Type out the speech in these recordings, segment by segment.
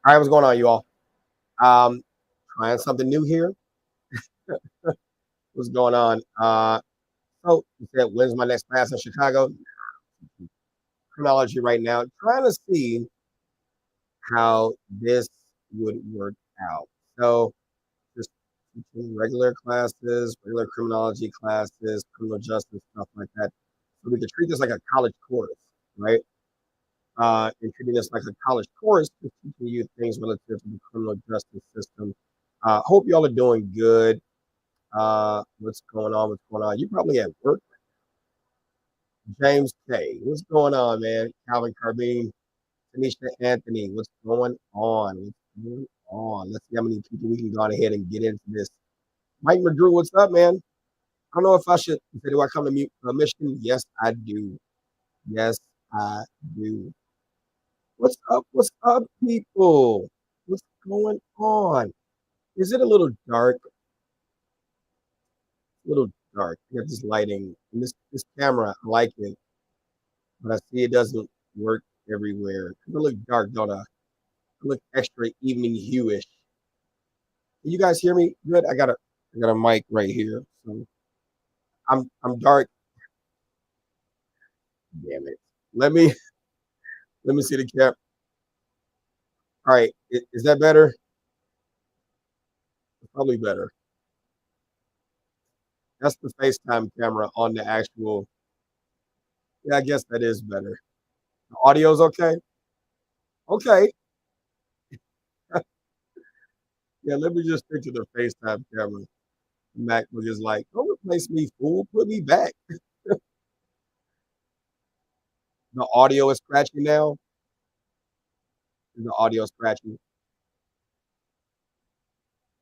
All right, what's going on, you all? Um, Trying something new here. What's going on? So you said when's my next class in Chicago? Criminology right now. Trying to see how this would work out. So just teaching regular classes, regular criminology classes, criminal justice stuff like that. So we could treat this like a college course, right? And treating this like a college course, just teaching you things relative to the criminal justice system. Hope y'all are doing good. What's going on? What's going on? You probably at work. James K. What's going on, man? Calvin Carbine, Tanisha Anthony. What's going on? What's going on? Let's see how many people we can go ahead and get into this. Mike McGrew, what's up, man? I don't know if I should say, do I come to Michigan? Yes, I do. Yes, I do. What's up? What's up, people? What's going on? Is it a little dark? A little dark. I got this lighting and this camera. I like it, but I see it doesn't work everywhere. I look dark, don't I? I look extra evening hueish. Can you guys hear me good? I got a mic right here. So I'm dark. Damn it. Let me let me see the cap. All right. Is that better? Probably better. That's the FaceTime camera on the actual. Yeah, I guess that is better. The audio's okay? Okay. Yeah, let me just stick to the FaceTime camera. MacBook is like, don't replace me, fool. Put me back. The audio is scratchy now. The audio scratchy.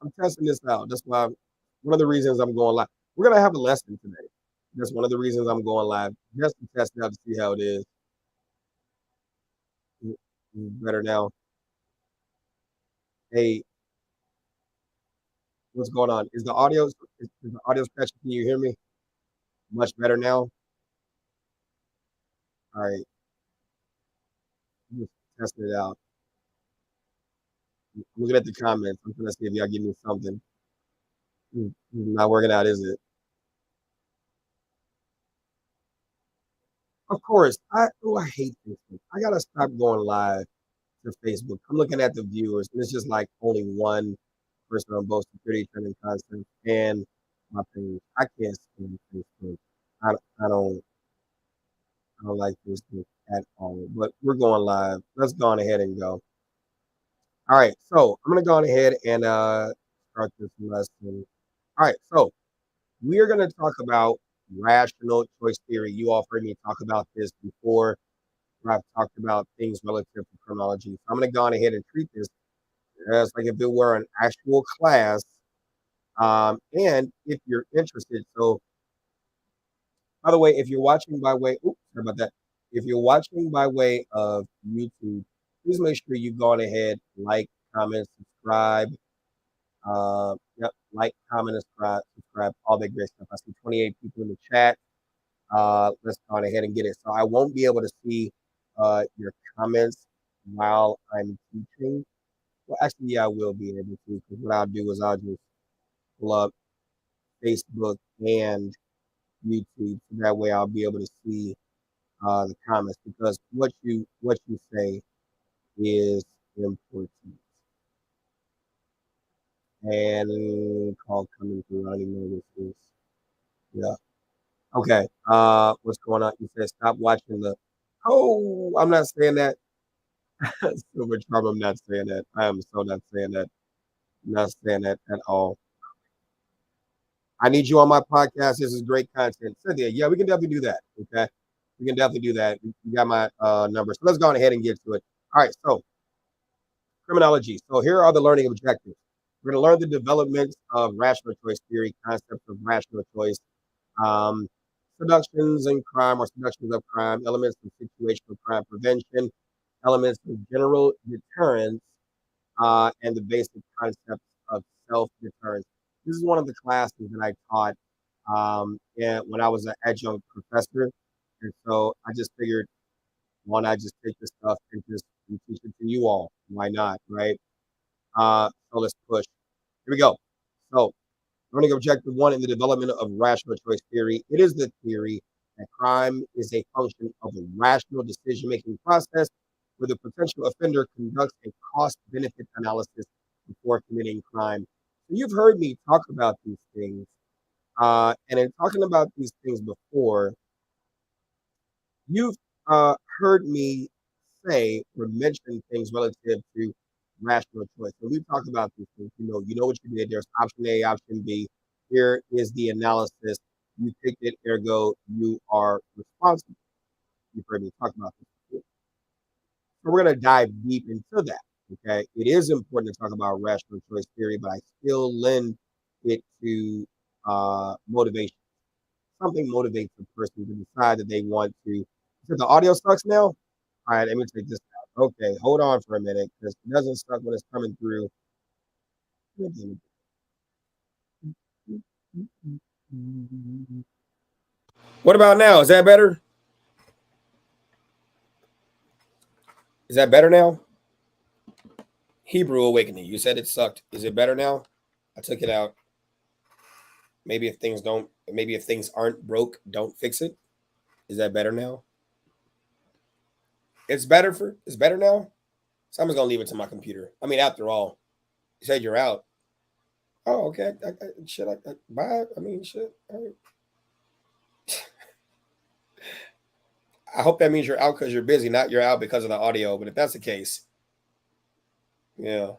I'm testing this out. That's why one of the reasons I'm going live. We're gonna have a lesson today. That's one of the reasons I'm going live, just to test it out to see how it is. Better now. Hey, what's going on? Is the audio scratchy? Can you hear me? Much better now. All right, just testing it out. I'm looking at the comments. I'm trying to see if y'all give me something. Not working out, is it? Of course. I hate Facebook. I gotta stop going live to Facebook. I'm looking at the viewers, and it's just like only one person on both security training content and my page. I can't stand Facebook. I, I don't I don't like Facebook at all. But we're going live. Let's go on ahead and go. All right, so I'm gonna go on ahead and start this lesson. All right, so we are gonna talk about rational choice theory. You all heard me talk about this before, where I've talked about things relative to chronology. So I'm gonna go on ahead and treat this as like if it were an actual class. And if you're interested, so by the way, if you're watching by way, oops, sorry about that. If you're watching by way of YouTube, please make sure you go on ahead, like, comment, subscribe. Yep, like, comment, subscribe, all that great stuff. I see 28 people in the chat. Let's go on ahead and get it. So I won't be able to see your comments while I'm teaching. Well, actually, yeah, I will be able to, because what I'll do is I'll just pull up Facebook and YouTube, so that way I'll be able to see the comments, because what you say is important. And call coming through. I don't even know what this is. Yeah. Okay. What's going on? You said stop watching the. Oh, I'm not saying that. Silver Charm. I'm not saying that. I am so not saying that. I'm not saying that at all. I need you on my podcast. This is great content. Cynthia, yeah, we can definitely do that. Okay. We can definitely do that. You got my number. So let's go on ahead and get to it. All right. So criminology. So here are the learning objectives. We're going to learn the developments of rational choice theory, concepts of rational choice, um, seductions in crime or seductions of crime, elements of situational crime prevention, elements of general deterrence, and the basic concepts of self-deterrence. This is one of the classes that I taught and when I was an adjunct professor. And so I just figured, why not just take this stuff and just and teach it to you all. Why not, right? So let's push. Here we go. So learning objective one in the development of rational choice theory. It is the theory that crime is a function of a rational decision-making process where the potential offender conducts a cost-benefit analysis before committing crime. So you've heard me talk about these things, and in talking about these things before, you've heard me say or mention things relative to rational choice. So we've talked about these things. You know what you did. There's option A, option B. Here is the analysis. You picked it, ergo, you are responsible. You've heard me talk about this before. So we're going to dive deep into that. Okay. It is important to talk about rational choice theory, but I still lend it to motivation. Something motivates a person to decide that they want to. So the audio sucks now? All right, let me take this out. Okay, hold on for a minute because it doesn't suck when it's coming through. What about now? Is that better? Is that better now? Hebrew Awakening. You said it sucked. Is it better now? I took it out. Maybe if things aren't broke, don't fix it. Is that better now? It's better now? So I'm just gonna leave it to my computer. I mean, after all, you said you're out. Oh, okay. Bye. I mean, shit. I hope that means you're out because you're busy, not you're out because of the audio. But if that's the case, yeah.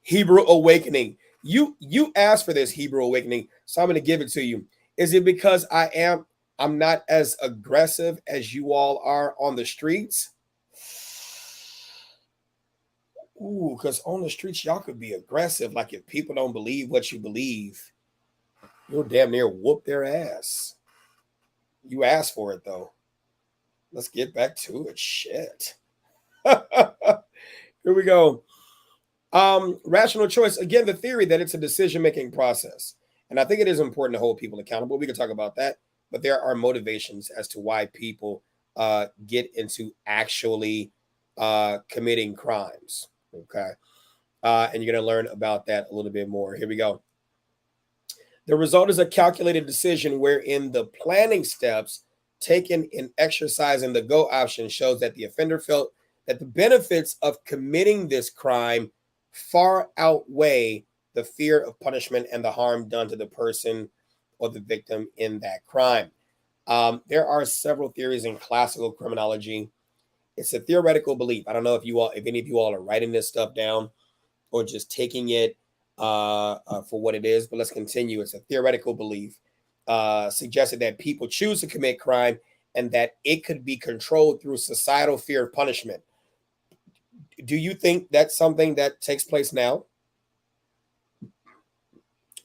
Hebrew Awakening. You asked for this Hebrew Awakening, so I'm going to give it to you. Is it because I'm not as aggressive as you all are on the streets? Ooh, because on the streets y'all could be aggressive. Like if people don't believe what you believe, you'll damn near whoop their ass. You asked for it though. Let's get back to it. Shit. Here we go. Rational choice, again, the theory that it's a decision-making process. And I think it is important to hold people accountable. We can talk about that, but there are motivations as to why people get into actually committing crimes. Okay. And you're going to learn about that a little bit more. Here we go. The result is a calculated decision wherein the planning steps taken in exercising the go option shows that the offender felt that the benefits of committing this crime far outweigh the fear of punishment and the harm done to the person or the victim in that crime. There are several theories in classical criminology. It's a theoretical belief. I don't know if any of you all are writing this stuff down or just taking it for what it is, but let's continue. It's a theoretical belief suggested that people choose to commit crime and that it could be controlled through societal fear of punishment. Do you think that's something that takes place now?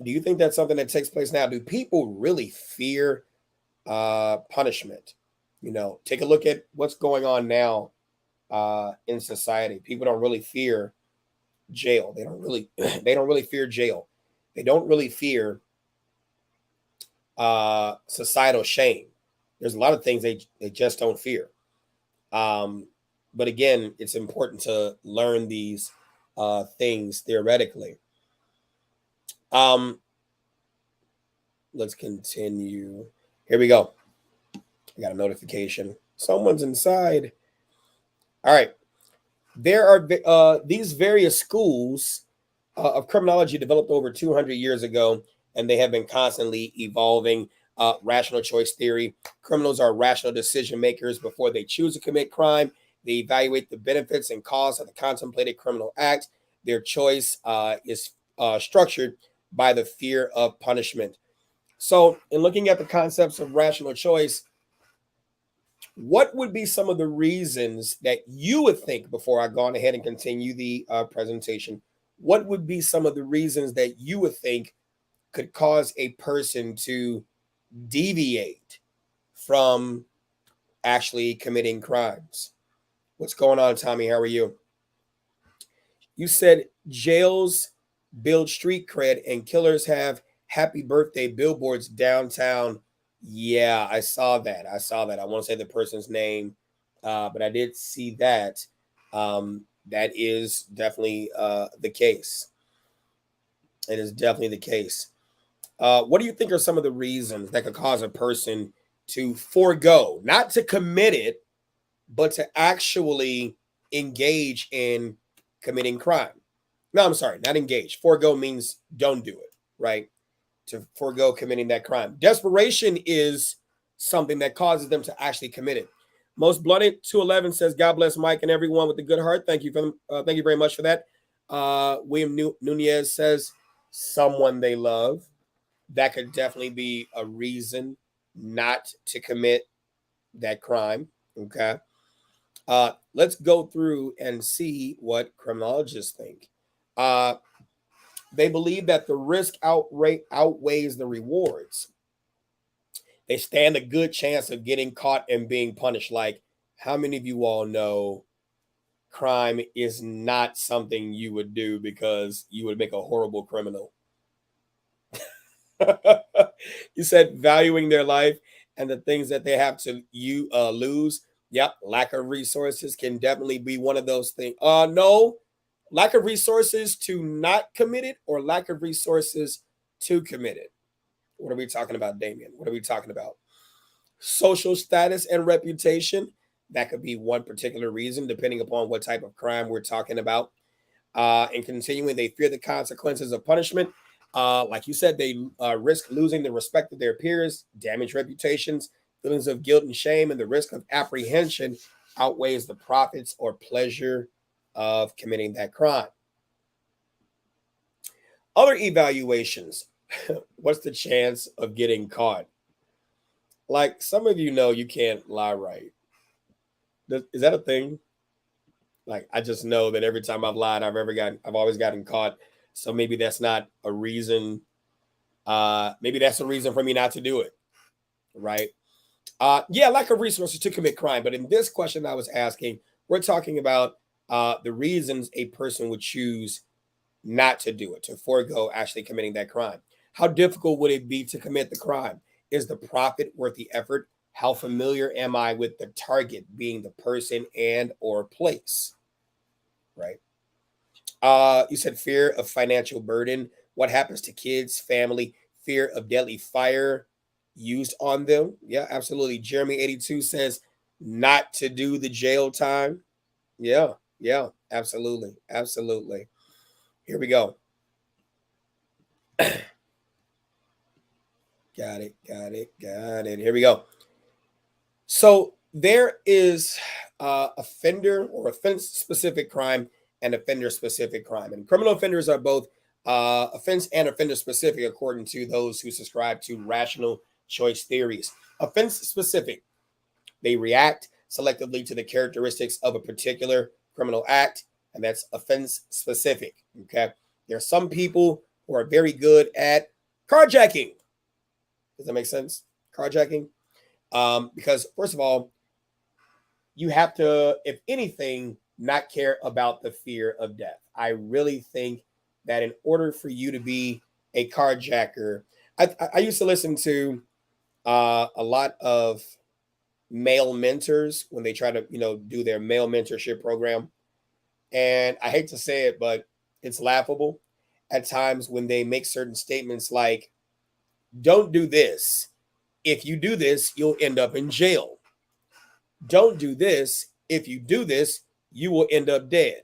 Do you think that's something that takes place now? Do people really fear punishment? Take a look at what's going on now in society. People don't really fear jail. They don't really they don't really fear jail. They don't really fear societal shame. There's a lot of things they just don't fear. But again, it's important to learn these things theoretically. Let's continue. Here we go. I got a notification. Someone's inside. All right. There are these various schools of criminology developed over 200 years ago, and they have been constantly evolving. Rational choice theory. Criminals are rational decision makers before they choose to commit crime. They evaluate the benefits and costs of the contemplated criminal act. Their choice is structured by the fear of punishment. So, in looking at the concepts of rational choice, what would be some of the reasons that you would think before I go on ahead and continue the presentation? What would be some of the reasons that you would think could cause a person to deviate from actually committing crimes? What's going on, Tommy? How are you? You said jails build street cred and killers have happy birthday billboards downtown. Yeah, I saw that. I want to say the person's name, but I did see that. That is definitely the case. It is definitely the case. What do you think are some of the reasons that could cause a person to forego, not to commit it, but to actually engage in committing crime? No, I'm sorry, not engage. Forego means don't do it, right? To forego committing that crime. Desperation is something that causes them to actually commit it. Most Blooded 211 says, "God bless Mike and everyone with a good heart." Thank you for thank you very much for that. William Nunez says, "Someone they love." That could definitely be a reason not to commit that crime. Okay. Let's go through and see what criminologists think. Uh, they believe that the risk outweighs the rewards. They stand a good chance of getting caught and being punished. Like, how many of you all know crime is not something you would do because you would make a horrible criminal? You said valuing their life and the things that they have to lose. Yep, lack of resources can definitely be one of those things. No, lack of resources to not commit it, or lack of resources to commit it. What are we talking about, Damien? What are we talking about? Social status and reputation. That could be one particular reason, depending upon what type of crime we're talking about. And continuing, they fear the consequences of punishment. Like you said, they risk losing the respect of their peers, damage reputations, feelings of guilt and shame, and the risk of apprehension outweighs the profits or pleasure of committing that crime. Other evaluations. What's the chance of getting caught? Like, some of you know you can't lie right. Is that a thing? Like, I just know that every time I've lied, I've always gotten caught. So maybe that's not a reason. Maybe that's a reason for me not to do it, right? Yeah, lack of resources to commit crime. But in this question I was asking, we're talking about the reasons a person would choose not to do it, to forego actually committing that crime. How difficult would it be to commit the crime? Is the profit worth the effort? How familiar am I with the target, being the person and or place, right? You said fear of financial burden. What happens to kids, family, fear of deadly fire used on them? Yeah, absolutely. Jeremy 82 says not to do the jail time. Yeah, yeah, absolutely. Absolutely. Here we go. Got it. Got it. Got it. Here we go. So there is offender or offense specific crime and offender specific crime. And criminal offenders are both offense and offender specific, according to those who subscribe to rational choice theories. Offense specific, they react selectively to the characteristics of a particular criminal act, and that's offense specific. Okay. There are some people who are very good at carjacking. Does that make sense? Carjacking. Because, first of all, you have to, if anything, not care about the fear of death. I really think that in order for you to be a carjacker, I used to listen to a lot of male mentors when they try to, do their male mentorship program. And I hate to say it, but it's laughable at times when they make certain statements like, don't do this. If you do this, you'll end up in jail. Don't do this. If you do this, you will end up dead.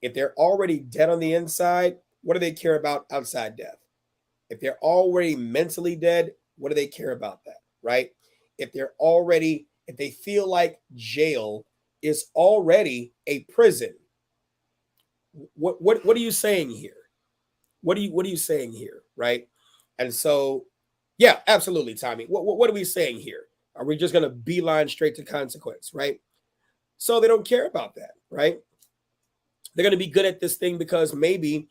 If they're already dead on the inside, what do they care about outside death? If they're already mentally dead, what do they care about that? Right? If they feel like jail is already a prison, what are you saying here? What are you saying here? Right? And so, yeah, absolutely, Tommy. What are we saying here? Are we just gonna beeline straight to consequence, right? So they don't care about that, right? They're going to be good at this thing because maybe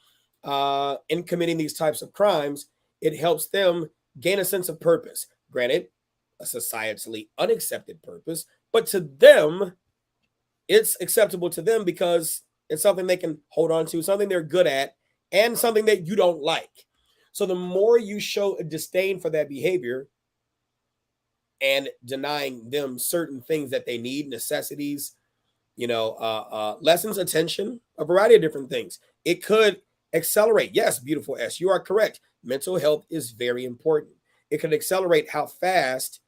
in committing these types of crimes, it helps them gain a sense of purpose. Granted, a societally unaccepted purpose, but to them, it's acceptable to them because it's something they can hold on to, something they're good at, and something that you don't like. So the more you show a disdain for that behavior and denying them certain things that they need, necessities, lessons, attention, a variety of different things. It could accelerate. Yes, beautiful S, you are correct. Mental health is very important. It could accelerate how fast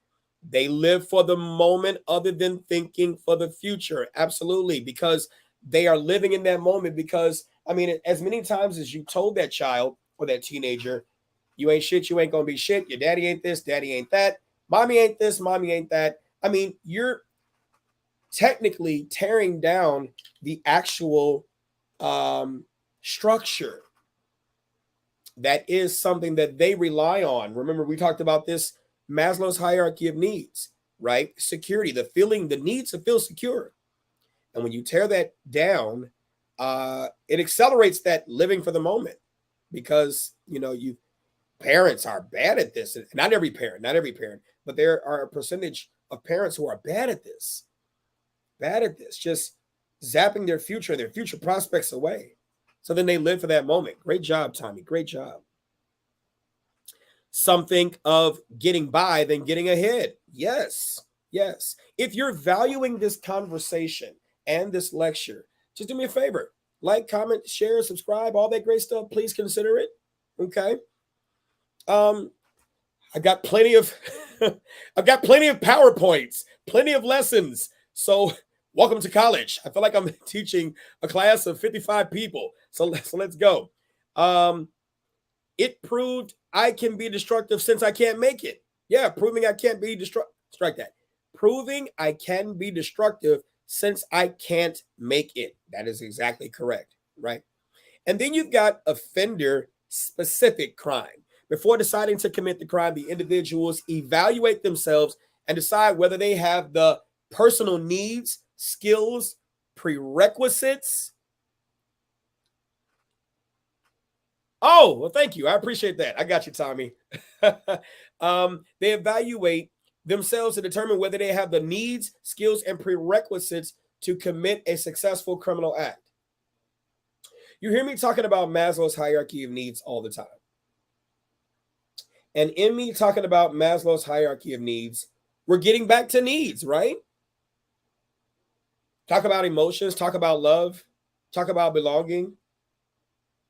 they live for the moment other than thinking for the future. Absolutely. Because they are living in that moment. Because, I mean, as many times as you told that child or that teenager, you ain't shit, you ain't going to be shit. Your daddy ain't this, daddy ain't that. Mommy ain't this, mommy ain't that. I mean, you're technically tearing down the actual structure that is something that they rely on. Remember, we talked about this Maslow's hierarchy of needs, right? Security, the need to feel secure. And when you tear that down, it accelerates that living for the moment because, you parents are bad at this. Not every parent, but there are a percentage of parents who are bad at this, just zapping their future prospects away. So then they live for that moment. Great job, Tommy. Great job. Some think of getting by than getting ahead. Yes, yes. If you're valuing this conversation and this lecture, just do me a favor. Like, comment, share, subscribe, all that great stuff. Please consider it. Okay. I got plenty of I've got plenty of PowerPoints, plenty of lessons. So welcome to college. I feel like I'm teaching a class of 55 people. So let's go. It proved I can be destructive since I can't make it. Yeah, proving I can't be destructive. Strike that. Proving I can be destructive since I can't make it. That is exactly correct, right? And then you've got offender specific crime. Before deciding to commit the crime, the individuals evaluate themselves and decide whether they have the personal needs, skills, prerequisites. Oh, well, thank you. I appreciate that. I got you, Tommy. They evaluate themselves to determine whether they have the needs, skills, and prerequisites to commit a successful criminal act. You hear me talking about Maslow's hierarchy of needs all the time. And in me talking about Maslow's hierarchy of needs, we're getting back to needs, right? Talk about emotions, talk about love, talk about belonging.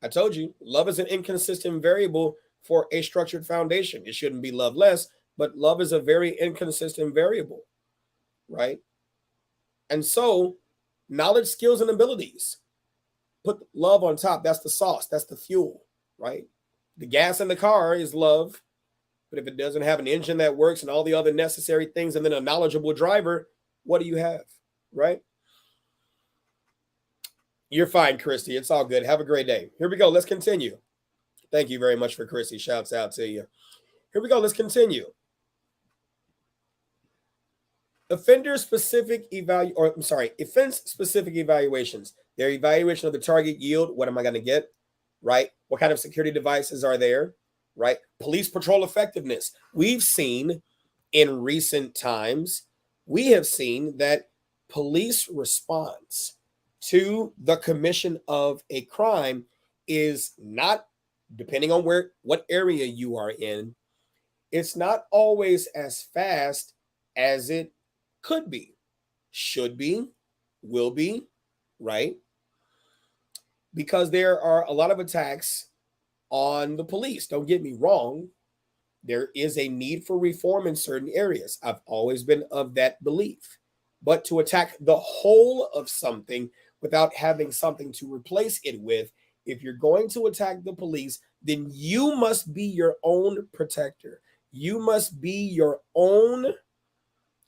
I told you, love is an inconsistent variable for a structured foundation. It shouldn't be love less, but love is a very inconsistent variable, right? And so, knowledge, skills, and abilities. Put love on top. That's the sauce, that's the fuel, right? The gas in the car is love. But if it doesn't have an engine that works and all the other necessary things and then a knowledgeable driver, what do you have, right? You're fine, Christy. It's all good. Have a great day. Here we go. Let's continue. Thank you very much for Christy. Shouts out to you. Here we go. Let's continue. Offender specific offense specific evaluations. Their evaluation of the target yield. What am I going to get? Right? What kind of security devices are there? Right? Police patrol effectiveness. We've seen in recent times, we have seen that police response to the commission of a crime is not, depending on what area you are in, it's not always as fast as it could be, should be, will be, right? Because there are a lot of attacks on the police. Don't get me wrong. There is a need for reform in certain areas. I've always been of that belief. But to attack the whole of something without having something to replace it with, if you're going to attack the police, then you must be your own protector. You must be your own,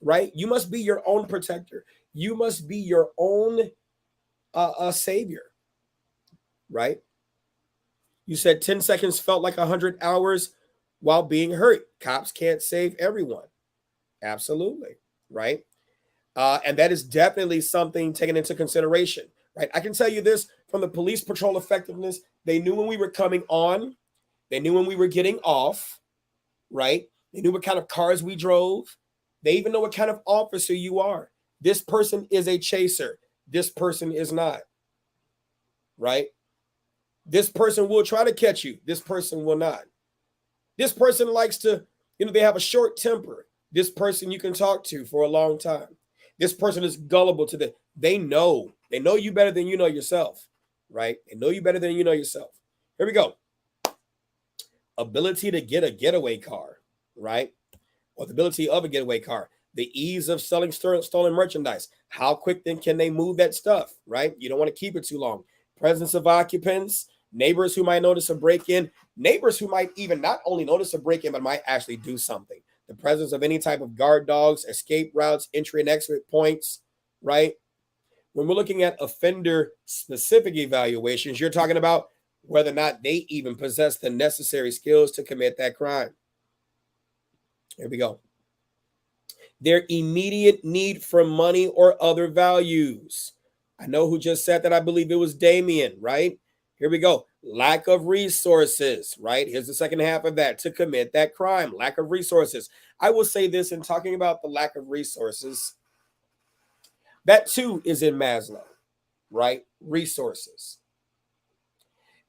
right? You must be your own protector. You must be your own savior, right? You said 10 seconds felt like 100 hours while being hurt. Cops can't save everyone. Absolutely, right? And that is definitely something taken into consideration, right? I can tell you this from the police patrol effectiveness. They knew when we were coming on. They knew when we were getting off, right? They knew what kind of cars we drove. They even know what kind of officer you are. This person is a chaser. This person is not, right? This person will try to catch you. This person will not. This person likes to, they have a short temper. This person you can talk to for a long time. This person is gullible to the, they know you better than you know yourself, right? They know you better than you know yourself. Here we go. Ability to get a getaway car, right? Or the ability of a getaway car. The ease of selling stolen merchandise. How quick then can they move that stuff, right? You don't want to keep it too long. Presence of occupants, neighbors who might notice a break-in, neighbors who might even not only notice a break-in, but might actually do something. The presence of any type of guard dogs, escape routes, entry and exit points, right? When we're looking at offender-specific evaluations, you're talking about whether or not they even possess the necessary skills to commit that crime. Here we go. Their immediate need for money or other values. I know who just said that. I believe it was Damien, right? Here we go. Lack of resources, right? Here's the second half of that, to commit that crime. Lack of resources. I will say this in talking about the lack of resources. That too is in Maslow, right? Resources.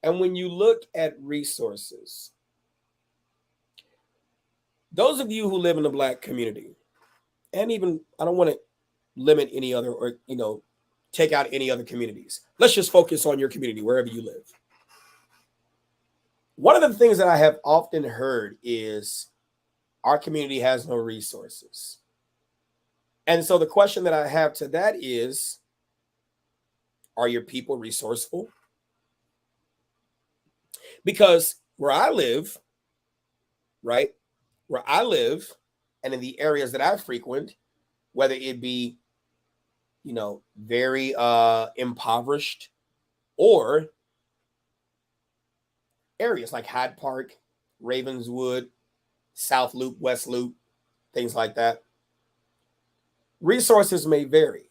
And when you look at resources, those of you who live in the Black community, and even I don't want to limit any other, or take out any other communities. Let's just focus on your community wherever you live. One of the things that I have often heard is our community has no resources. And so the question that I have to that is, are your people resourceful? Because where I live, right, where I live and in the areas that I frequent, whether it be very impoverished, or areas like Hyde Park, Ravenswood, South Loop, West Loop, things like that. Resources may vary,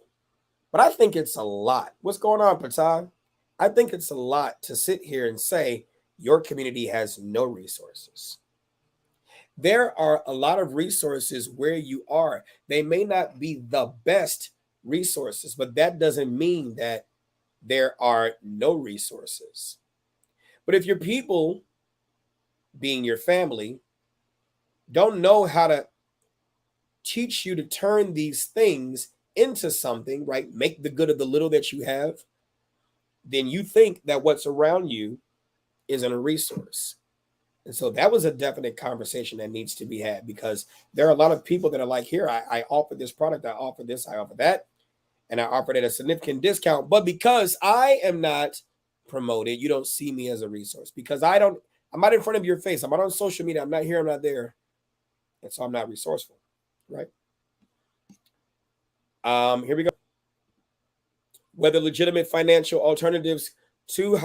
but I think it's a lot. What's going on, Patah? I think it's a lot to sit here and say your community has no resources. There are a lot of resources where you are. They may not be the best resources, but that doesn't mean that there are no resources. But if your people, being your family, don't know how to teach you to turn these things into something, right? Make the good of the little that you have, then you think that what's around you isn't a resource. And so that was a definite conversation that needs to be had, because there are a lot of people that are like, here, I offer this product, I offer this, I offer that, and I offer it at a significant discount. But because I am not promoted, you don't see me as a resource, because I'm not in front of your face. I'm not on social media. I'm not here. I'm not there. And so I'm not resourceful, right? Here we go. Whether legitimate financial alternatives to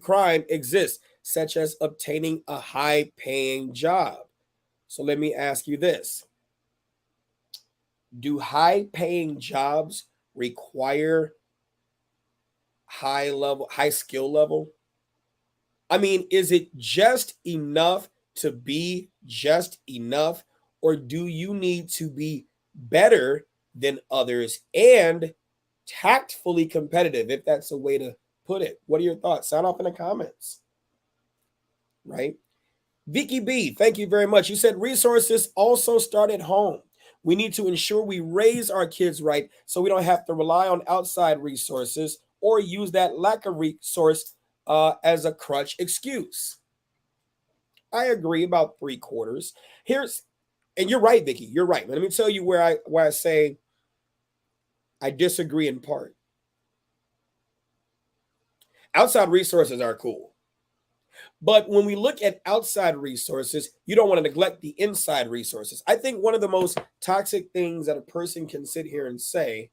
crime exist, such as obtaining a high-paying job. So let me ask you this. Do high-paying jobs require high skill level? I mean, is it just enough to be just enough, or do you need to be better than others and tactfully competitive, if that's a way to put it? What are your thoughts? Sound off in the comments, right? Vicky B, thank you very much. You said resources also start at home. We need to ensure we raise our kids right, so we don't have to rely on outside resources or use that lack of resource as a crutch excuse. I agree about 3/4. And you're right, Vicky. You're right. Let me tell you where I say I disagree in part. Outside resources are cool. But when we look at outside resources, you don't want to neglect the inside resources. I think one of the most toxic things that a person can sit here and say,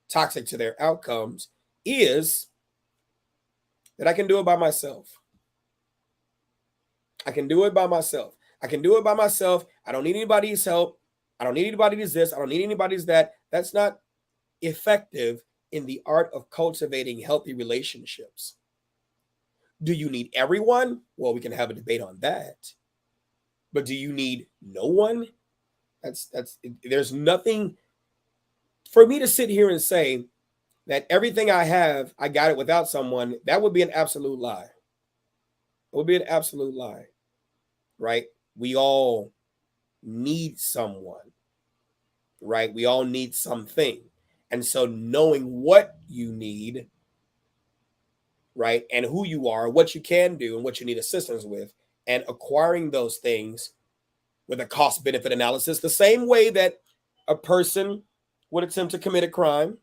toxic to their outcomes, is that I can do it by myself. I can do it by myself. I can do it by myself. I don't need anybody's help. I don't need anybody's this. I don't need anybody's that. That's not effective in the art of cultivating healthy relationships. Do you need everyone? Well, we can have a debate on that. But do you need no one? There's nothing for me to sit here and say that everything I have, I got it without someone. That would be an absolute lie. It would be an absolute lie, right? We all need someone. right? We all need something. And so knowing what you need, right, and who you are, what you can do, and what you need assistance with, and acquiring those things with a cost benefit analysis, the same way that a person would attempt to commit a crime,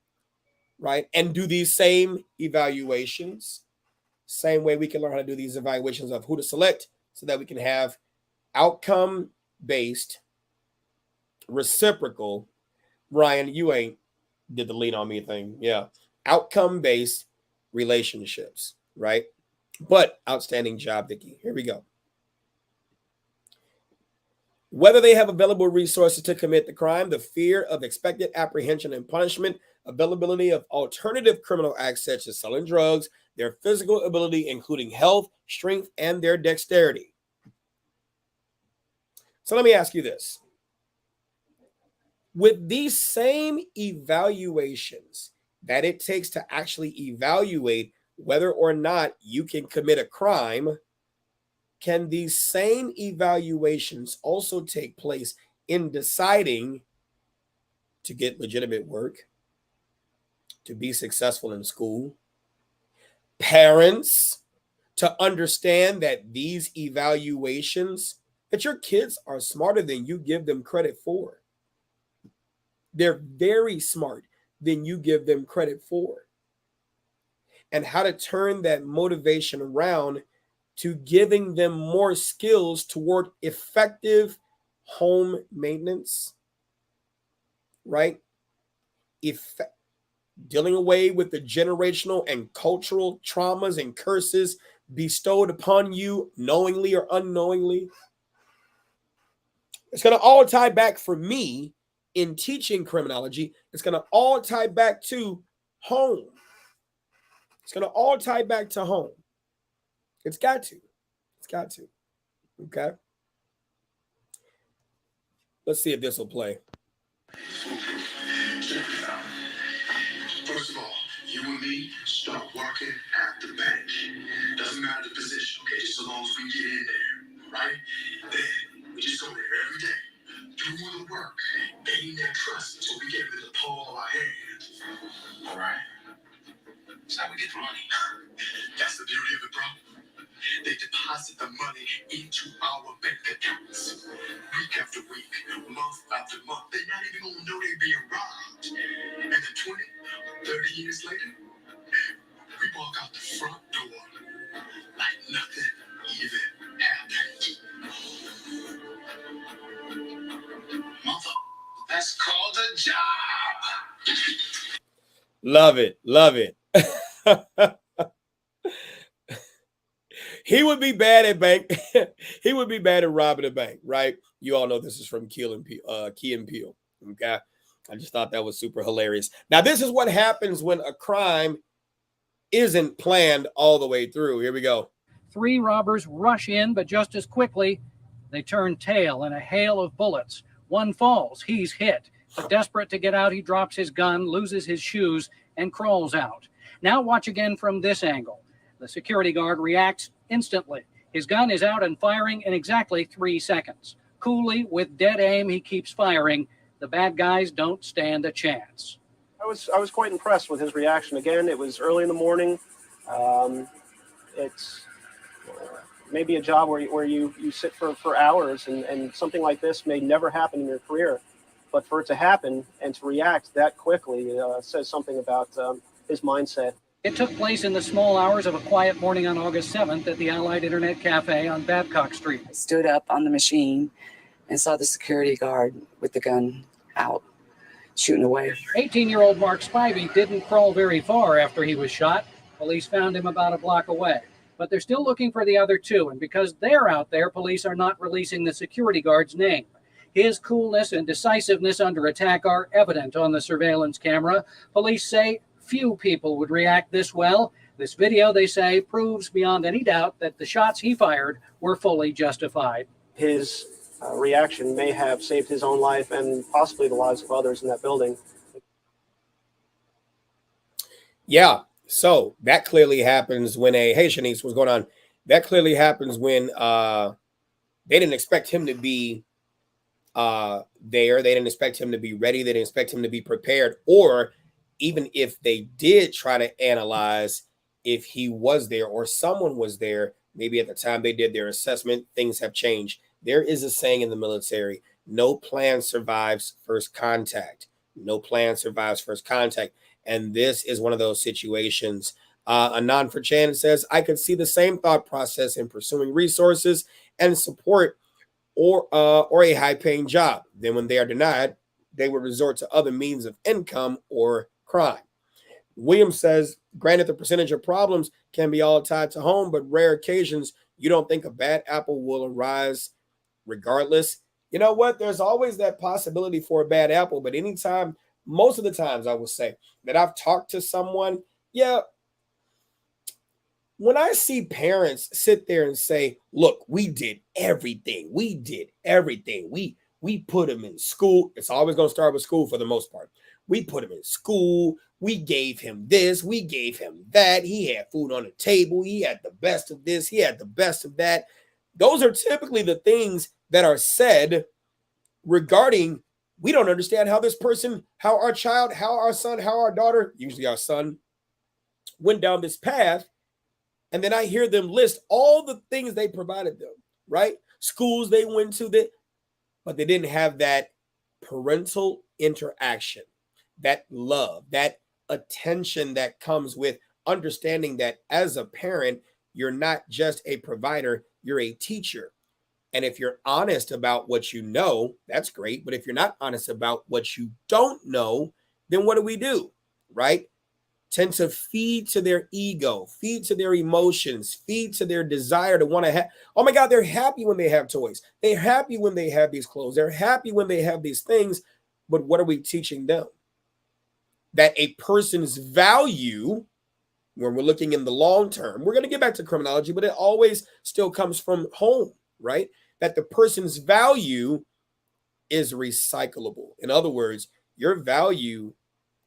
right, and do these same evaluations. Same way we can learn how to do these evaluations of who to select so that we can have outcome based, reciprocal. Ryan, you ain't did the lean on me thing. Yeah. Outcome based relationships, right? But outstanding job, Vicky. Here we go. Whether they have available resources to commit the crime, the fear of expected apprehension and punishment, availability of alternative criminal acts such as selling drugs, their physical ability, including health, strength, and their dexterity. So let me ask you this. With these same evaluations that it takes to actually evaluate whether or not you can commit a crime, can these same evaluations also take place in deciding to get legitimate work, to be successful in school? Parents, to understand that these evaluations, that your kids are smarter than you give them credit for. They're very smart than you give them credit for. And how to turn that motivation around to giving them more skills toward effective home maintenance, right? If dealing away with the generational and cultural traumas and curses bestowed upon you knowingly or unknowingly. It's going to all tie back for me in teaching criminology. It's going to all tie back to home. It's going to all tie back to home. It's got to. It's got to. Okay. Let's see if this will play. First of all, you and me start working at the bench. Doesn't matter the position, okay? Just so long as we get in there, right? Then we just go there every day, do the work, gain their trust, so we get rid of the palm of our hand. All right. That's how we get the money. That's the beauty of it, bro. They deposit the money into our bank accounts. Week after week, month after month. They're not even gonna know they're being robbed. And then 20, 30 years later, we walk out the front door like nothing even happened. Mother, that's called a job. Love it. Love it. He would be bad at bank. He would be bad at robbing a bank, right? You all know this is from Key and Peele. Okay. I just thought that was super hilarious. Now, this is what happens when a crime isn't planned all the way through. Here we go. 3 robbers rush in, but just as quickly, they turn tail in a hail of bullets. One falls. He's hit. But desperate to get out, he drops his gun, loses his shoes, and crawls out. Now watch again from this angle. The security guard reacts instantly. His gun is out and firing in exactly 3 seconds. Coolly, with dead aim, he keeps firing. The bad guys don't stand a chance. I was quite impressed with his reaction. Again, it was early in the morning. It's maybe a job where you sit for hours, and something like this may never happen in your career. But for it to happen and to react that quickly says something about his mindset. It took place in the small hours of a quiet morning on August 7th at the Allied Internet Cafe on Babcock Street. I stood up on the machine and saw the security guard with the gun out, shooting away. 18-year-old Mark Spivey didn't crawl very far after he was shot. Police found him about a block away. But they're still looking for the other 2, and because they're out there, police are not releasing the security guard's name. His coolness and decisiveness under attack are evident on the surveillance camera. Police say few people would react this well. This video, they say, proves beyond any doubt that the shots he fired were fully justified. His reaction may have saved his own life and possibly the lives of others in that building. Yeah. So that clearly happens when hey, Shanice, what's going on? That clearly happens when they didn't expect him to be there. They didn't expect him to be ready. They didn't expect him to be prepared. Or even if they did try to analyze if he was there or someone was there, maybe at the time they did their assessment, things have changed. There is a saying in the military, no plan survives first contact. No plan survives first contact. And this is one of those situations. Anand for Chan says, I could see the same thought process in pursuing resources and support or a high-paying job. Then when they are denied, they would resort to other means of income or crime. Williams says, granted, the percentage of problems can be all tied to home, but rare occasions, you don't think a bad apple will arise regardless. You know what? There's always that possibility for a bad apple, but anytime, most of the times I will say that I've talked to someone, yeah, when I see parents sit there and say, look, we did everything. We did everything. We put them in school. It's always going to start with school for the most part. We put him in school. We gave him this. We gave him that. He had food on the table. He had the best of this. He had the best of that. Those are typically the things that are said regarding, we don't understand how this person, how our child, how our son, how our daughter, usually our son, went down this path. And then I hear them list all the things they provided them, right? Schools they went to, but they didn't have that parental interaction, that love, that attention that comes with understanding that as a parent, you're not just a provider, you're a teacher. And if you're honest about what you know, that's great. But if you're not honest about what you don't know, then what do? Right? Tend to feed to their ego, feed to their emotions, feed to their desire to want to have. Oh my God, they're happy when they have toys. They're happy when they have these clothes. They're happy when they have these things. But what are we teaching them? That a person's value, when we're looking in the long term, we're going to get back to criminology, but it always still comes from home, right? That the person's value is recyclable. In other words, your value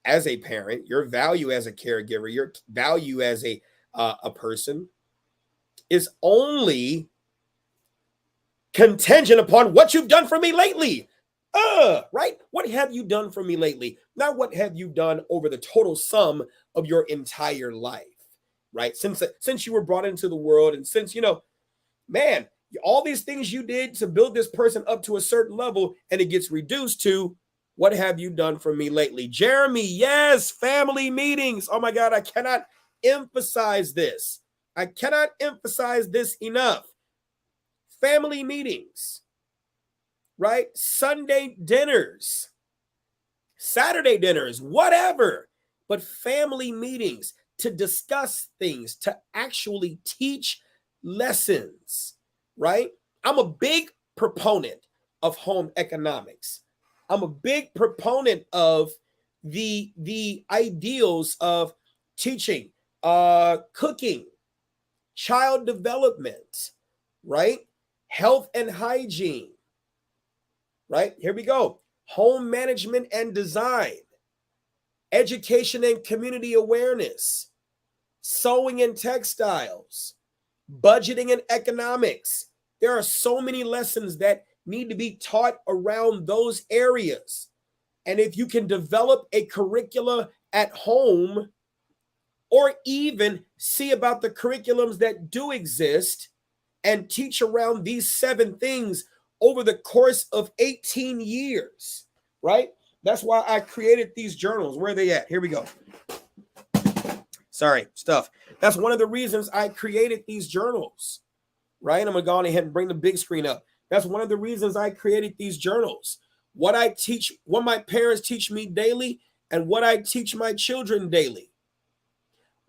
as a parent, your value as a caregiver, your value as a person is only contingent upon what you've done for me lately. Right? What have you done for me lately? Not what have you done over the total sum of your entire life, right? Since you were brought into the world, and since, man, all these things you did to build this person up to a certain level, and it gets reduced to, what have you done for me lately? Jeremy, yes, family meetings. Oh my God, I cannot emphasize this. I cannot emphasize this enough. Family meetings, right? Sunday dinners, Saturday dinners, whatever. But family meetings to discuss things, to actually teach lessons, right? I'm a big proponent of home economics. I'm a big proponent of the ideals of teaching, cooking, child development, right? Health and hygiene, right? Here we go. Home management and design, education and community awareness, sewing and textiles, budgeting and economics. There are so many lessons that need to be taught around those areas. And if you can develop a curricula at home, or even see about the curriculums that do exist and teach around these 7 things over the course of 18 years, right? That's why I created these journals. Where are they at? Here we go. Sorry, stuff. That's one of the reasons I created these journals, right? I'm going to go on ahead and bring the big screen up. That's one of the reasons I created these journals. What I teach, what my parents teach me daily, and what I teach my children daily.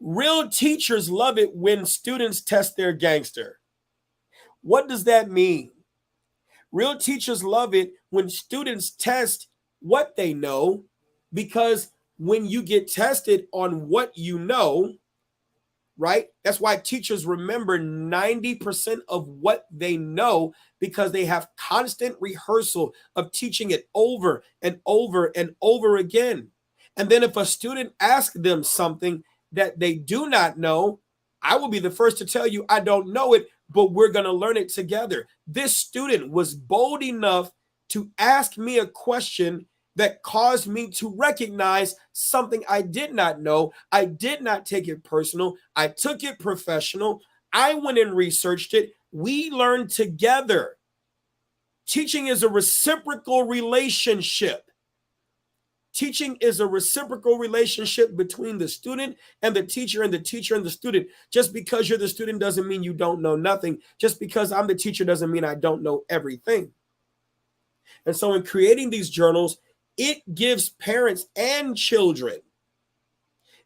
Real teachers love it when students test their gangster. What does that mean? Real teachers love it when students test what they know, because when you get tested on what you know, right? That's why teachers remember 90% of what they know, because they have constant rehearsal of teaching it over and over and over again. And then if a student asks them something that they do not know, I will be the first to tell you, I don't know it, but we're going to learn it together. This student was bold enough to ask me a question that caused me to recognize something I did not know. I did not take it personal. I took it professional. I went and researched it. We learned together. Teaching is a reciprocal relationship. Teaching is a reciprocal relationship between the student and the teacher and the teacher and the student. Just because you're the student doesn't mean you don't know nothing. Just because I'm the teacher doesn't mean I don't know everything. And so in creating these journals, it gives parents and children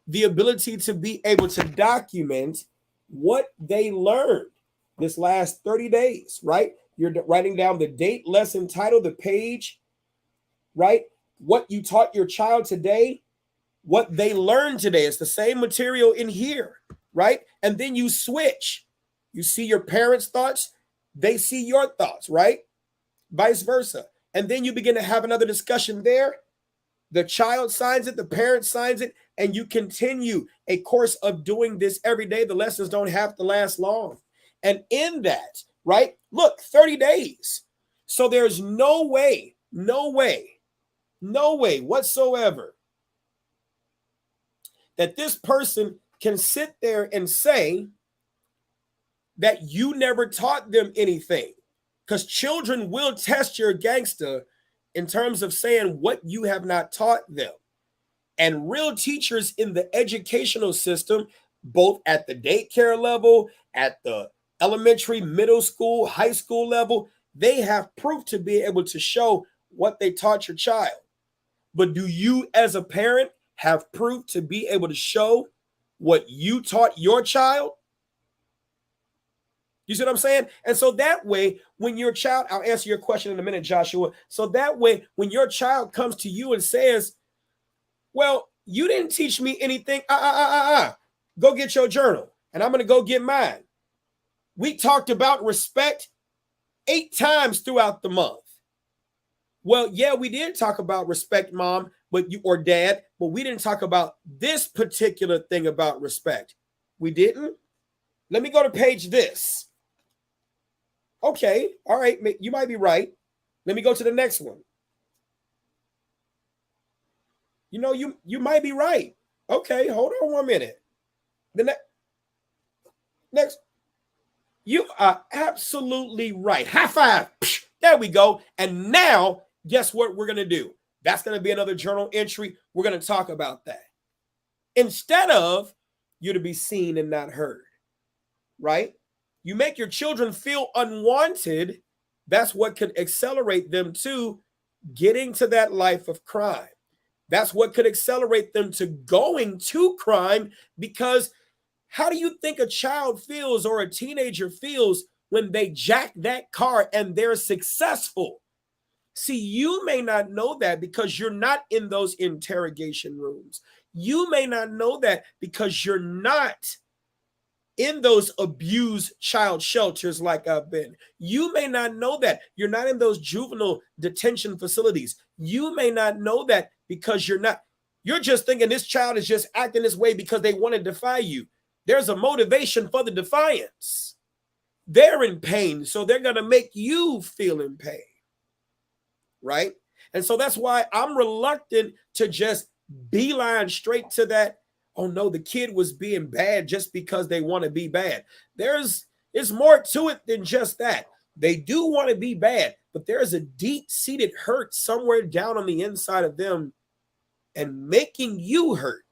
the ability to be able to document what they learned this last 30 days, right? You're writing down the date, lesson title, the page, right? What you taught your child today, what they learned today. It's the same material in here, right? And then you switch. You see your parents' thoughts, they see your thoughts, right? Vice versa. And then you begin to have another discussion there. The child signs it, the parent signs it, and you continue a course of doing this every day. The lessons don't have to last long. And in that, right? Look, 30 days. So there's no way whatsoever that this person can sit there and say that you never taught them anything. Because children will test your gangster in terms of saying what you have not taught them. And real teachers in the educational system, both at the daycare level, at the elementary, middle school, high school level, they have proof to be able to show what they taught your child. But do you as a parent have proof to be able to show what you taught your child? You see what I'm saying? And so that way, when your child, I'll answer your question in a minute, Joshua. So that way, when your child comes to you and says, well, you didn't teach me anything. Go get your journal and I'm going to go get mine. We talked about respect 8 times throughout the month. Well, yeah, we did talk about respect, mom, or dad, but we didn't talk about this particular thing about respect. We didn't? Let me go to page this. Okay, all right, you might be right. Let me go to the next one. You know, you might be right. Okay, hold on 1 minute. The next, you are absolutely right. High five. There we go. And now, guess what we're going to do? That's going to be another journal entry. We're going to talk about that. Instead of you to be seen and not heard, right? You make your children feel unwanted. That's what could accelerate them to getting to that life of crime. That's what could accelerate them to going to crime, because how do you think a child feels or a teenager feels when they jack that car and they're successful? See, you may not know that because you're not in those interrogation rooms. You may not know that because you're not in those abused child shelters like I've been. You may not know that. You're not in those juvenile detention facilities. You may not know that because you're just thinking this child is just acting this way because they want to defy you. There's a motivation for the defiance. They're in pain, so they're going to make you feel in pain, right? And so that's why I'm reluctant to just beeline straight to that. Oh no, the kid was being bad just because they want to be bad. There's more to it than just that. They do want to be bad, but there's a deep-seated hurt somewhere down on the inside of them, and making you hurt,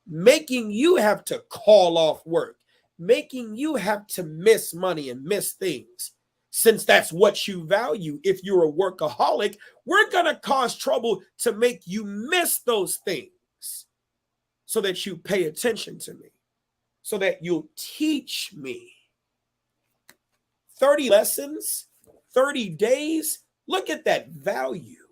making you have to call off work, making you have to miss money and miss things. Since that's what you value, if you're a workaholic, we're going to cause trouble to make you miss those things so that you pay attention to me, so that you'll teach me. 30 lessons, 30 days. Look at that value.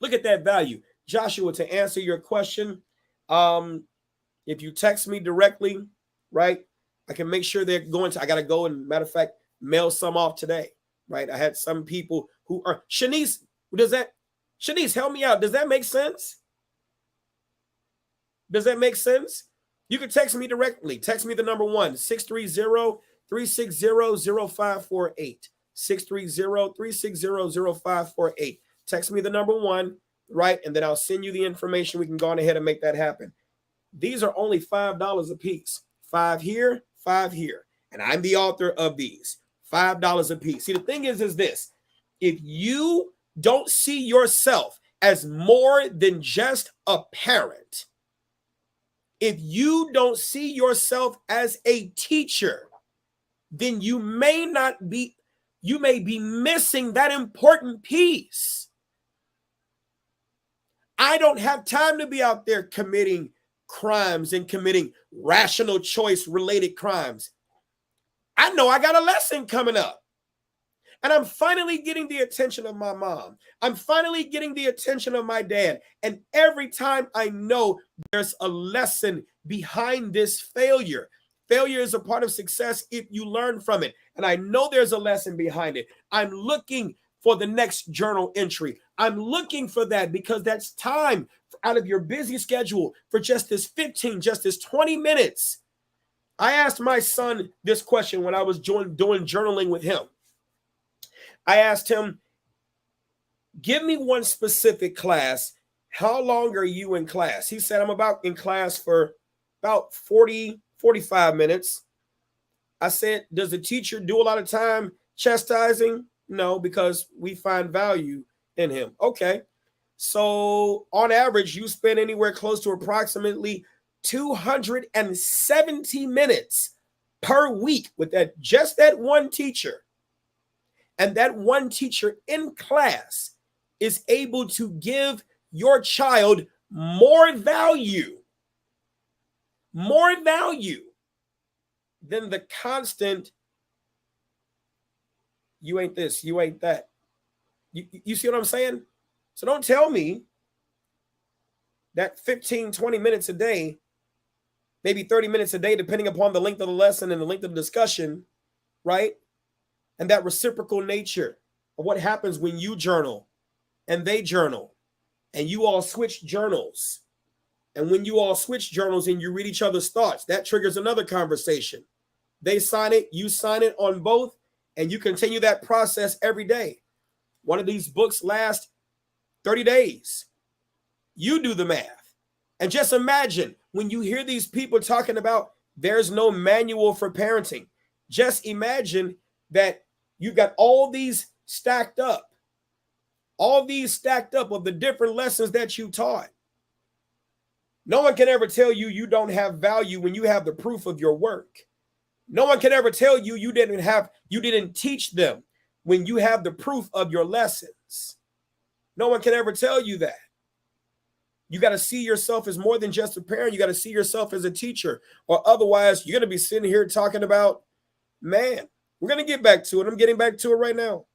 Look at that value. Joshua, to answer your question, if you text me directly, right, I can make sure they're going to, I got to go and, matter of fact, mail some off today, right? I had some people who are, Shanice, help me out. Does that make sense? Does that make sense? You can text me directly. Text me the number 1-630-360-0548. 630-360-0548. Text me the number 1, right? And then I'll send you the information. We can go on ahead and make that happen. These are only $5 a piece. 5 here, 5 here. And I'm the author of these. $5 a piece. See, the thing is this. If you don't see yourself as more than just a parent, if you don't see yourself as a teacher, then you may be missing that important piece. I don't have time to be out there committing crimes and committing rational choice related crimes. I know I got a lesson coming up. And I'm finally getting the attention of my mom. I'm finally getting the attention of my dad. And every time I know there's a lesson behind this failure. Failure is a part of success if you learn from it. And I know there's a lesson behind it. I'm looking for the next journal entry. I'm looking for that because that's time out of your busy schedule for just this 15, just this 20 minutes. I asked my son this question when I was doing journaling with him. I asked him, give me one specific class. How long are you in class? He said, I'm about in class for about 40, 45 minutes. I said, does the teacher do a lot of time chastising? No, because we find value in him. Okay. So on average, you spend anywhere close to approximately 270 minutes per week with just that one teacher. And that one teacher in class is able to give your child more value than the constant, you ain't this, you ain't that. You see what I'm saying? So don't tell me that 15, 20 minutes a day, maybe 30 minutes a day, depending upon the length of the lesson and the length of the discussion, right? And that reciprocal nature of what happens when you journal and they journal and you all switch journals. And when you all switch journals and you read each other's thoughts, that triggers another conversation. They sign it, you sign it on both, and you continue that process every day. One of these books lasts 30 days. You do the math. And just imagine when you hear these people talking about there's no manual for parenting. Just imagine that you've got all these stacked up of the different lessons that you taught. No one can ever tell you you don't have value when you have the proof of your work. No one can ever tell you you didn't teach them when you have the proof of your lessons. No one can ever tell you that. You got to see yourself as more than just a parent. You got to see yourself as a teacher, or otherwise you're going to be sitting here talking about, man, we're going to get back to it. I'm getting back to it right now.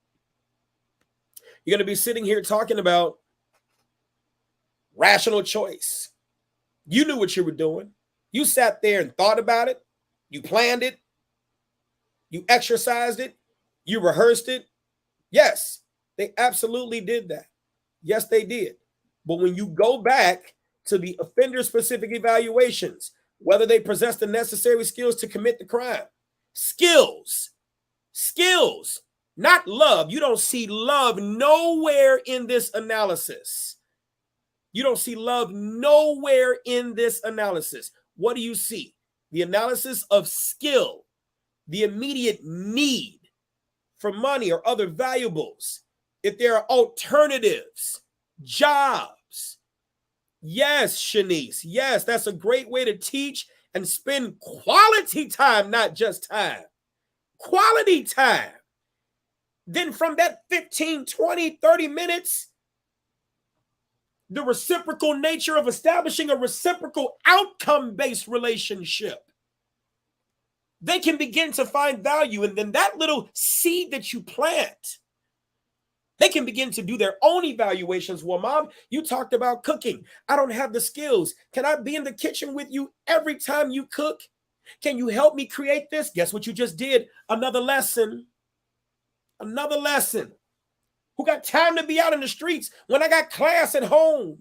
You're going to be sitting here talking about rational choice. You knew what you were doing. You sat there and thought about it. You planned it. You exercised it. You rehearsed it. Yes, they absolutely did that. Yes, they did. But when you go back to the offender-specific evaluations, whether they possess the necessary skills to commit the crime, skills, not love. You don't see love nowhere in this analysis. You don't see love nowhere in this analysis. What do you see? The analysis of skill, the immediate need for money or other valuables. If there are alternatives, jobs. Yes, Shanice. Yes, that's a great way to teach and spend quality time, not just time. Quality time. Then from that 15, 20, 30 minutes, the reciprocal nature of establishing a reciprocal outcome-based relationship. They can begin to find value. And then that little seed that you plant, they can begin to do their own evaluations. Well, Mom, you talked about cooking. I don't have the skills. Can I be in the kitchen with you every time you cook? Can you help me create this? Guess what you just did? Another lesson. Another lesson. Who got time to be out in the streets when I got class at home?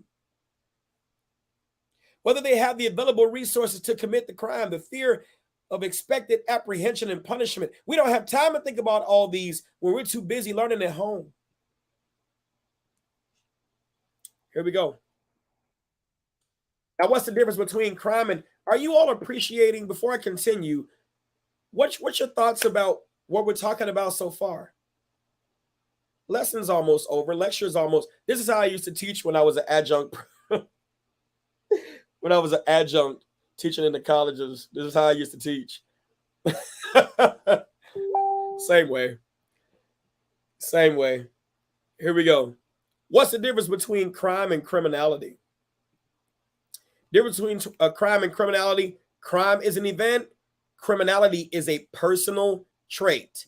Whether they have the available resources to commit the crime, the fear of expected apprehension and punishment. We don't have time to think about all these when we're too busy learning at home. Here we go. Now, what's the difference between crime and are you all appreciating, before I continue, what's your thoughts about what we're talking about so far? Lesson's almost over. Lecture's almost. This is how I used to teach when I was an adjunct. When I was an adjunct teaching in the colleges, this is how I used to teach. Same way. Same way. Here we go. What's the difference between crime and criminality? Difference between crime and criminality. Crime is an event. Criminality is a personal trait.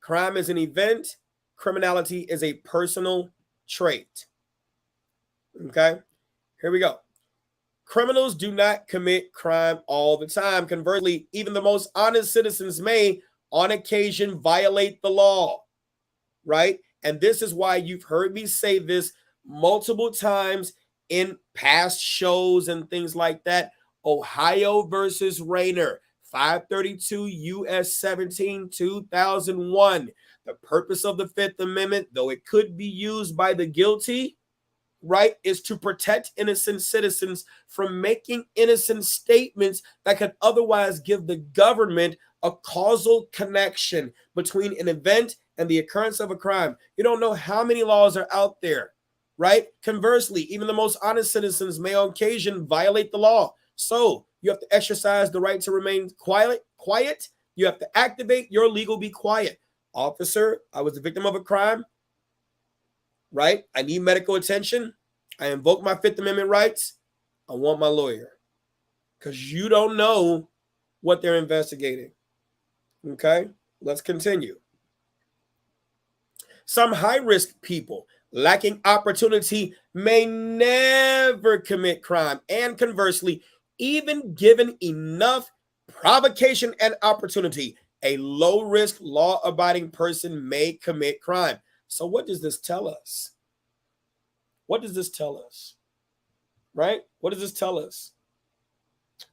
Crime is an event. Criminality is a personal trait. Okay, here we go. Criminals do not commit crime all the time. Conversely, even the most honest citizens may, on occasion, violate the law, right? And this is why you've heard me say this multiple times in past shows and things like that. Ohio versus Rayner, 532 U.S. 17, 2001. The purpose of the Fifth Amendment, though it could be used by the guilty, right, is to protect innocent citizens from making innocent statements that could otherwise give the government a causal connection between an event and the occurrence of a crime. You don't know how many laws are out there, right? Conversely, even the most honest citizens may on occasion violate the law. So you have to exercise the right to remain quiet. You have to activate your legal be quiet. Officer, I was the victim of a crime, right? I need medical attention. I invoke my Fifth Amendment rights. I want my lawyer. Because you don't know what they're investigating. Okay, let's continue. Some high-risk people lacking opportunity may never commit crime. And conversely, even given enough provocation and opportunity, a low-risk, law-abiding person may commit crime. So what does this tell us? What does this tell us? Right? What does this tell us?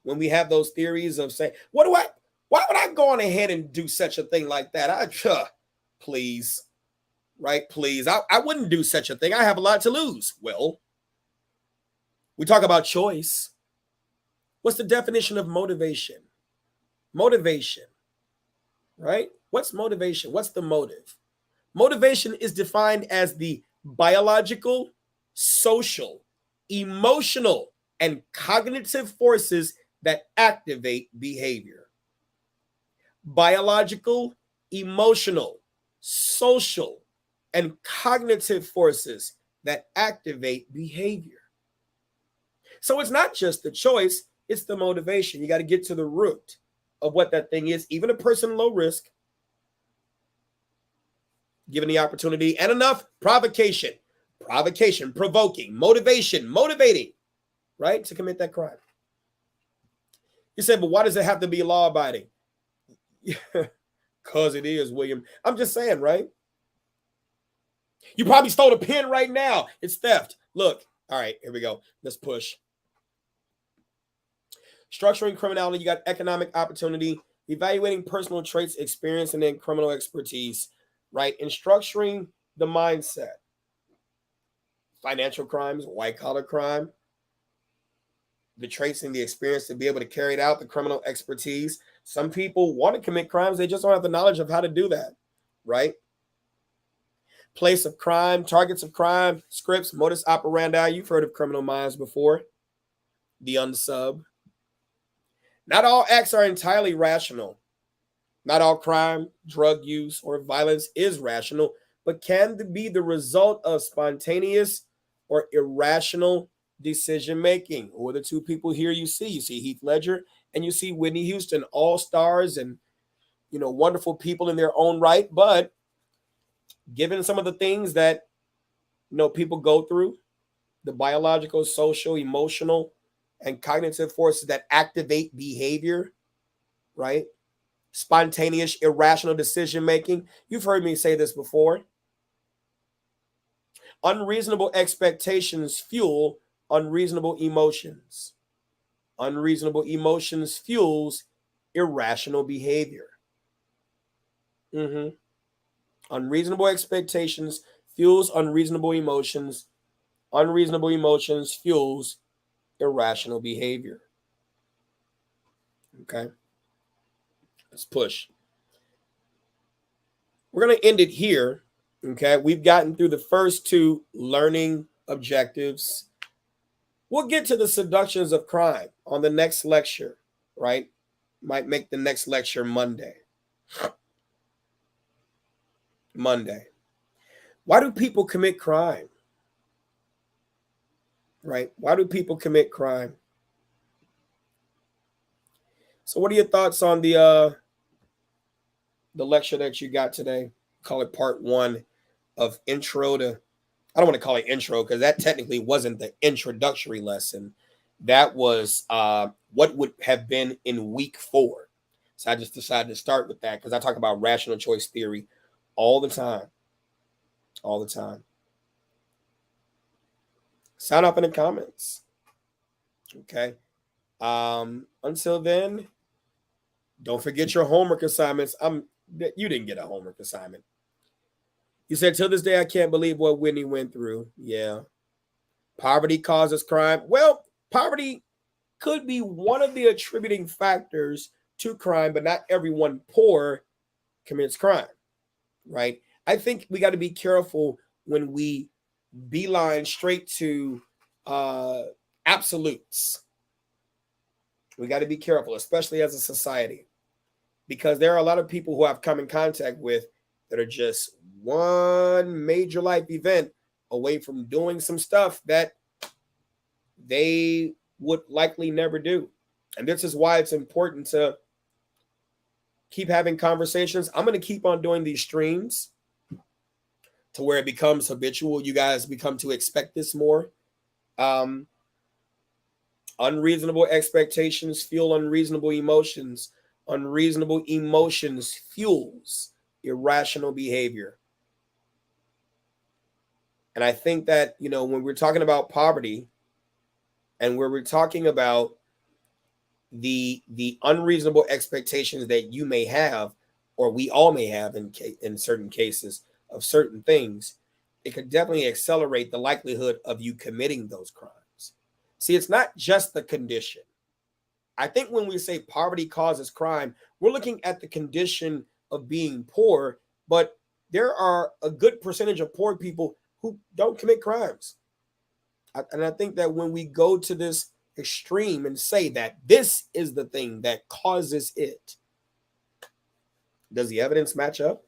When we have those theories of saying, why would I go on ahead and do such a thing like that? Please, right? Please. I wouldn't do such a thing. I have a lot to lose. Well, we talk about choice. What's the definition of motivation? Motivation, right? What's motivation? What's the motive? Motivation is defined as the biological, social, emotional, and cognitive forces that activate behavior. Biological, emotional, social, and cognitive forces that activate behavior. So it's not just the choice, it's the motivation. You got to get to the root of what that thing is. Even a person low risk, given the opportunity and enough provocation, provoking, motivation, motivating, right, to commit that crime. You said, but why does it have to be law-abiding? Because it is, William. I'm just saying, right? You probably stole a pen right now. It's theft. Look. All right, here we go. Let's push. Structuring criminality, you got economic opportunity, evaluating personal traits, experience, and then criminal expertise, right? And structuring the mindset. Financial crimes, white-collar crime, the traits and the experience to be able to carry it out, the criminal expertise. Some people want to commit crimes. They just don't have the knowledge of how to do that, right? Place of crime, targets of crime, scripts, modus operandi. You've heard of Criminal Minds before. The unsub. Not all acts are entirely rational. Not all crime, drug use, or violence is rational, but can be the result of spontaneous or irrational decision-making. Who are the two people here you see? You see Heath Ledger and you see Whitney Houston, all stars and, wonderful people in their own right. But given some of the things that, people go through, the biological, social, emotional, and cognitive forces that activate behavior, right? Spontaneous, irrational decision-making. You've heard me say this before. Unreasonable expectations fuel unreasonable emotions. Unreasonable emotions fuels irrational behavior. Unreasonable expectations fuels unreasonable emotions. Unreasonable emotions fuels irrational behavior. Okay. Let's push. We're going to end it here. Okay. We've gotten through the first two learning objectives. We'll get to the seductions of crime on the next lecture, right? Might make the next lecture Monday. Why do people commit crime? Right? Why do people commit crime? So what are your thoughts on the lecture that you got today? Call it part 1 of intro to, I don't want to call it intro because that technically wasn't the introductory lesson. That was what would have been in week 4. So I just decided to start with that because I talk about rational choice theory all the time. All the time. Sound off in the comments. Okay. Until then, don't forget your homework assignments. You didn't get a homework assignment. You said, till this day, I can't believe what Whitney went through. Yeah. Poverty causes crime. Well, poverty could be one of the attributing factors to crime, but not everyone poor commits crime, right? I think we got to be careful when we beeline straight to absolutes. We got to be careful, especially as a society, because there are a lot of people who I've come in contact with that are just one major life event away from doing some stuff that they would likely never do. And this is why it's important to keep having conversations. I'm going to keep on doing these streams to where it becomes habitual. You guys become to expect this more. Unreasonable expectations fuel unreasonable emotions. Unreasonable emotions fuels irrational behavior. And I think that, when we're talking about poverty and where we're talking about the unreasonable expectations that you may have, or we all may have in certain cases of certain things, it could definitely accelerate the likelihood of you committing those crimes. See, it's not just the condition. I think when we say poverty causes crime, we're looking at the condition of being poor, but there are a good percentage of poor people who don't commit crimes. And I think that when we go to this extreme and say that this is the thing that causes it, does the evidence match up?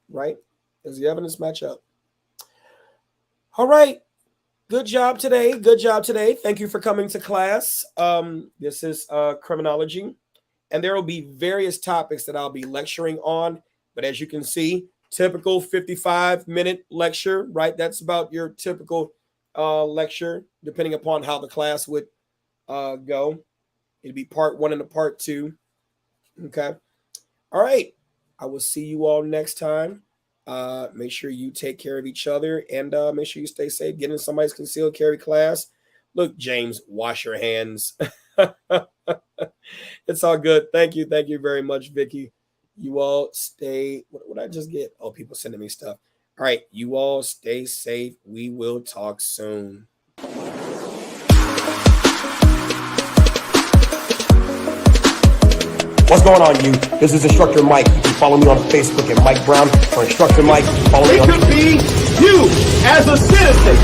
Right? Does the evidence match up? All right. Good job today. Good job today. Thank you for coming to class. This is criminology, and there will be various topics that I'll be lecturing on. But as you can see, typical 55-minute lecture, right? That's about your typical lecture, depending upon how the class would go. It'd be part 1 and a part 2. Okay. All right. I will see you all next time. Make sure you take care of each other and make sure you stay safe. Get in somebody's concealed carry class. Look, James, wash your hands. It's all good. Thank you. Thank you very much, Vicky. You all stay. What did I just get? Oh, people sending me stuff. All right. You all stay safe. We will talk soon. What's going on, you? This is Instructor Mike. You can follow me on Facebook at Mike Brown or Instructor Mike. Follow me on. It could be you as a citizen,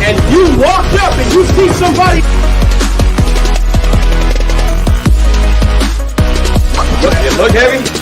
and you walked up and you see somebody. Look heavy.